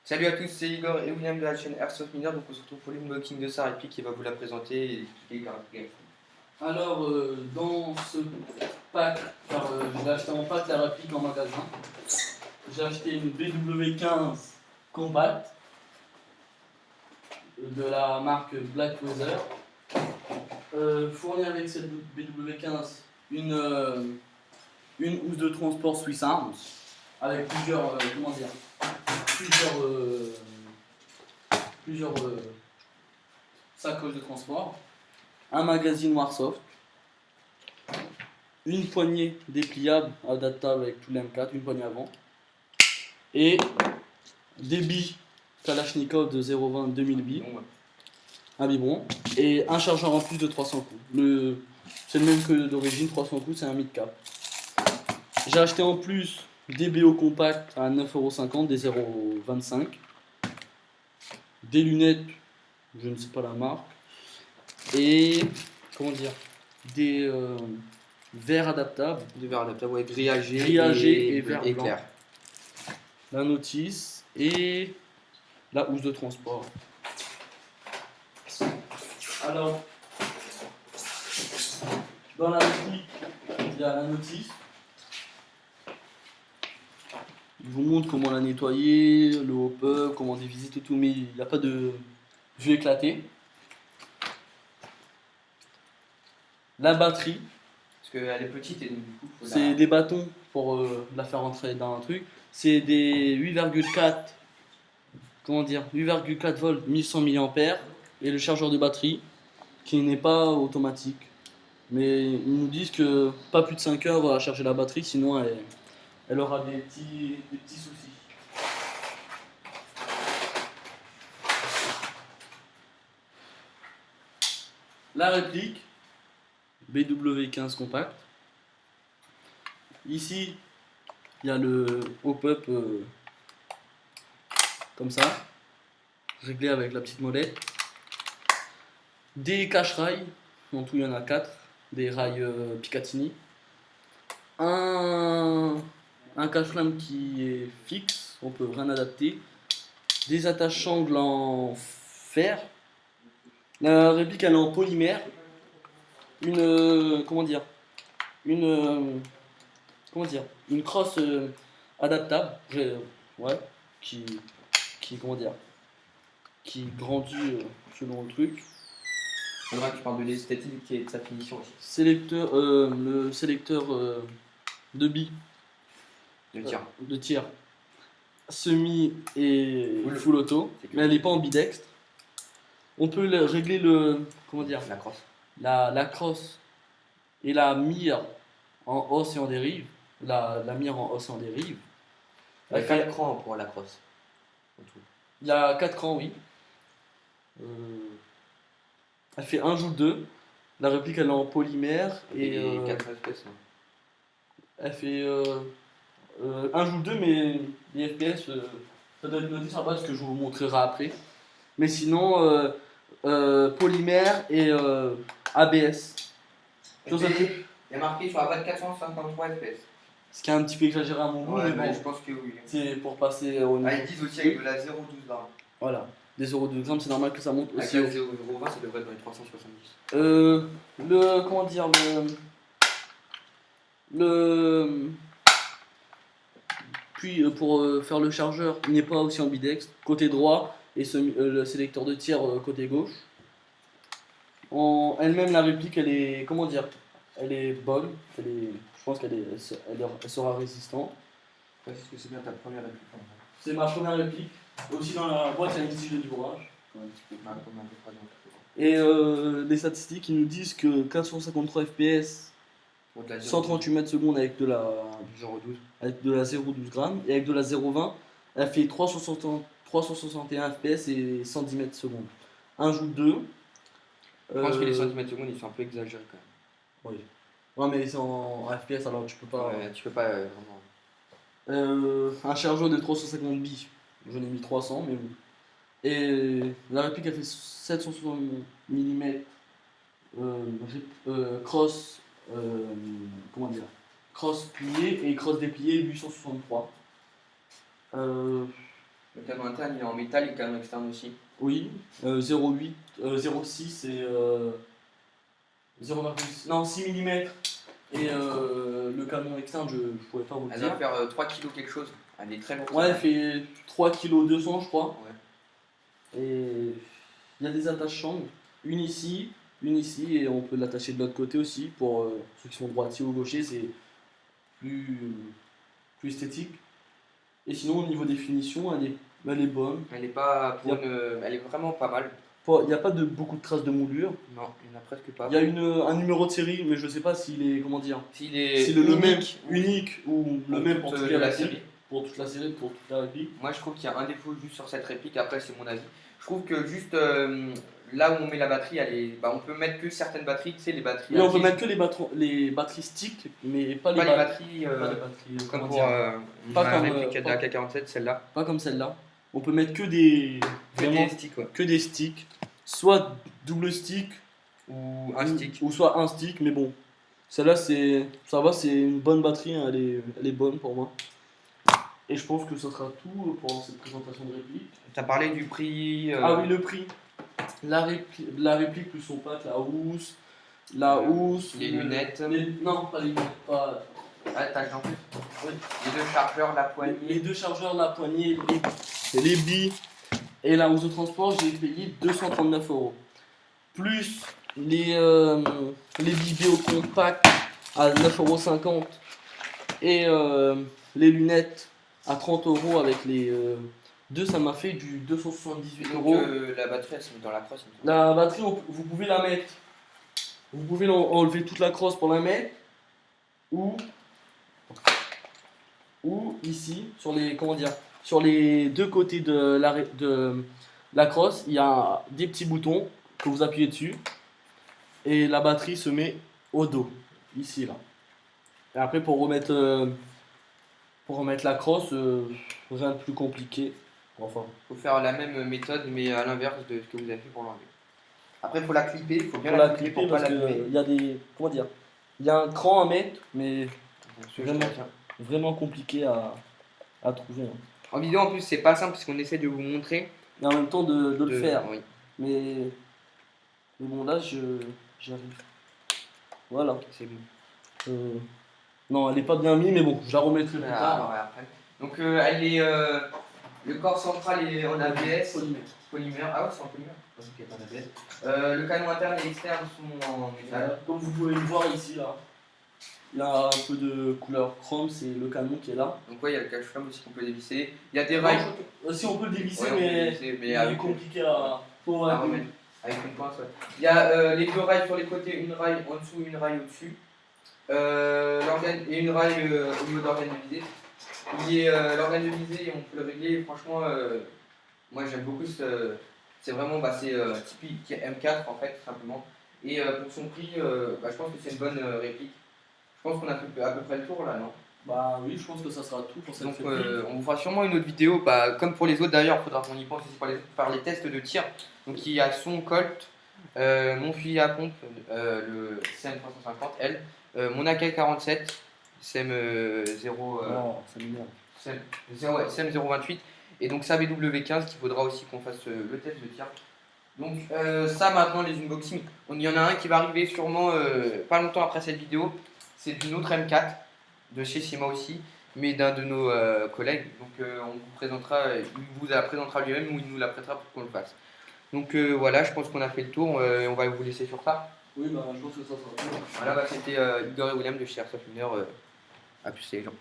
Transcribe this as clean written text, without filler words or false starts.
Salut à tous, c'est Igor et William de la chaîne Airsoft Miner. Donc on se retrouve pour l'unboxing de sa réplique qui va vous la présenter et expliquer les caractéristiques. Alors, dans ce pack, je l'ai acheté en pack la réplique en magasin. J'ai acheté une BW15 Compact de la marque Black Weather. Fourni avec cette BW15 une housse de transport Swiss Arms avec plusieurs sacoches de transport, un magazine Warsoft, une poignée dépliable adaptable avec tout l'M4, une poignée avant, et des billes Kalachnikov de 0,20 2000 billes, un biberon, et un chargeur en plus de 300 coups. C'est le même que d'origine, 300 coups, c'est un mid-cap. J'ai acheté en plus des BO compacts à 9,50 €, des 0,25, des lunettes, je ne sais pas la marque, et des verres adaptables. Des verres adaptables, ouais, grillagés Et verre blanc. clair. La notice et la housse de transport. Alors, dans la réplique, il y a la notice. Je vous montre comment la nettoyer, le hop-up, comment dévisiter tout, mais il n'y a pas de vue éclatée. La batterie. Parce qu'elle est petite et donc du coup, C'est des bâtons pour la faire rentrer dans un truc. C'est des 8,4 volts 1100 mAh et le chargeur de batterie qui n'est pas automatique. Mais ils nous disent que pas plus de 5 heures à charger la batterie, sinon elle aura des petits soucis. La réplique BW15 Compact. Ici, il y a le hop-up comme ça, réglé avec la petite molette. Des cache-rails, en tout il y en a 4, des rails Picatinny. Un cache-flamme qui est fixe, on peut rien adapter. Des attaches-angles en fer. La réplique elle est en polymère. Une crosse adaptable, qui grandit selon le truc. Faudra que tu parles de l'esthétique et de sa finition aussi. Le sélecteur de billes de tir semi et full auto, mais elle n'est pas ambidextre. On peut régler la crosse. La crosse et la mire en hausse et en dérive. La mire en hausse et en dérive. Il y a 4 crans pour la crosse. Il y a 4 crans, oui. Elle fait 1 joule 2. La réplique elle est en polymère et 4 FPS. Elle fait 1 joule 2, mais les FPS, ça doit être noté sur la base que je vous montrerai après. Mais sinon, polymère et ABS. Il y a marqué sur la boîte 453 FPS. Ce qui est un petit peu exagéré à mon goût, ouais, mais bon, je pense que oui. c'est pour passer au niveau. Ils disent aussi avec de la 0,12 grammes. Voilà, des 0,2 grammes, c'est normal que ça monte aussi. Avec la 0,20, ça devrait être dans les 370. Puis pour faire le chargeur, il n'est pas aussi ambidextre, côté droit, et le sélecteur de tir côté gauche. En elle-même, la réplique, elle est bonne. Je pense qu'elle sera résistante. Est-ce que c'est bien ta première réplique? C'est ma première réplique. Aussi dans la boîte, il y a une tige de bourrage. Et les statistiques, ils nous disent que 453 FPS, 138 mètres secondes avec de la 0,12 grammes, et avec de la 0,20, elle fait 361 FPS et 110 mètres secondes. 1 joule 2. Je pense que les centimètres secondes ils sont un peu exagérés quand même. Oui. Ouais, mais c'est en FPS alors tu peux pas. Ouais, tu peux pas vraiment. Un chargeur de 350 billes, j'en ai mis 300, mais bon. Et la réplique elle fait 760 mm cross cross plié et cross déplié 863. Le canon interne il est en métal et le canon externe aussi. Oui, 0,8, 0,6 et 0,6, non 6 mm. Et le canon externe, je pourrais pas vous le Elle dire. doit faire 3 kg quelque chose. Elle est très lourde. Ouais, elle fait 3,2 kg je crois. Ouais. Et il y a des attaches chambres, une ici, et on peut l'attacher de l'autre côté aussi pour ceux qui sont droitiers ou gauchers, c'est plus esthétique. Et sinon, au niveau des finitions, elle est bonne. Elle est pas pour elle est vraiment pas mal. Il n'y a pas beaucoup de traces de moulure. Non, il n'y en a presque pas. Il y a un numéro de série, mais je sais pas s'il est, comment dire, S'il est le même, unique ou le même pour toute la série. Pour toute la série, pour toute la réplique. Moi je trouve qu'il y a un défaut juste sur cette réplique, après c'est mon avis. Je trouve que juste là où on met la batterie, on peut mettre que certaines batteries, tu sais, les batteries. Oui, on peut mettre que les batteries stick, mais pas les batteries. Comme pour la réplique de la K47, celle-là. Pas comme celle-là. On peut mettre que des sticks, ouais. que des sticks, soit double stick ou un stick, ou soit un stick, mais bon, celle-là ça va, c'est une bonne batterie, hein, elle est bonne pour moi. Et je pense que ce sera tout pour cette présentation de réplique. Tu as parlé du prix. Ah oui, le prix. La réplique plus son pack, la housse. Les lunettes. Non, pas les lunettes. Pas... Ah, t'as le oui. Les deux chargeurs, la poignée. Les deux chargeurs, la poignée, les billes et la housse de transport, j'ai payé 239 €. Plus les billes Béo compact à 9,50 € et les lunettes à 30 € avec les deux, ça m'a fait du 278 €. Donc la batterie elle se met dans la crosse. La batterie, vous pouvez la mettre. Vous pouvez enlever toute la crosse pour la mettre. Ou ici, sur les deux côtés de la crosse, il y a des petits boutons que vous appuyez dessus. Et la batterie se met au dos, ici, là. Et après, pour remettre la crosse, rien de plus compliqué. Enfin, faut faire la même méthode, mais à l'inverse de ce que vous avez fait pour l'enlever. Après, il faut la clipper, il faut bien la clipper pour parce pas l'abîmer. il y a il y a un cran à mettre, mais vraiment compliqué à trouver. Hein. En vidéo, en plus, c'est pas simple parce qu'on essaie de vous montrer. Et en même temps de le faire. Oui. Mais bon, là, j'arrive. Voilà. C'est bon. Non, elle est pas bien mise, mais bon, je la remettrai plus Ah, tard. ouais, après. Donc, elle est, le corps central est en ABS. Polymère. Ah ouais, c'est en polymère. Je pensais qu'il y avait pas d'ABS. Le canon interne et externe sont en métal. Comme vous pouvez le voir ici, là, il y a un peu de couleur chrome, c'est le canon qui est là. Donc, ouais, il y a le cache-flamme aussi qu'on peut dévisser. Il y a des rails. Si on peut le dévisser, ouais, mais il est compliqué à remettre. Avec une pince, ouais. Il y a les deux rails sur les côtés, une rail en dessous, une rail au-dessus. Et une rail au niveau d'organe de visée. L'organe de visée, on peut le régler. Franchement, moi j'aime beaucoup c'est vraiment c'est typique M4 en fait, tout simplement. Et pour son prix, je pense que c'est une bonne réplique. Je pense qu'on a fait à peu près le tour là, non? Bah oui, je pense que ça sera tout pour cette réplique. On vous fera sûrement une autre vidéo, comme pour les autres d'ailleurs, il faudra qu'on y pense aussi pour faire les tests de tir. Donc il y a son Colt, mon fusil à pompe, le CM350L, mon AK-47, CM028, et donc sa BW15 qu'il faudra aussi qu'on fasse le test de tir. Donc ça maintenant les unboxings, il y en a un qui va arriver sûrement pas longtemps après cette vidéo, c'est d'une autre M4 de chez Sima aussi, mais d'un de nos collègues. Donc on vous présentera, il vous la présentera lui-même ou il nous la prêtera pour qu'on le fasse. Donc voilà, je pense qu'on a fait le tour, on va vous laisser sur ça. Oui, je pense que ça sera tout. Voilà, c'était Igor et William de chez Airsoft Winner. À plus les gens.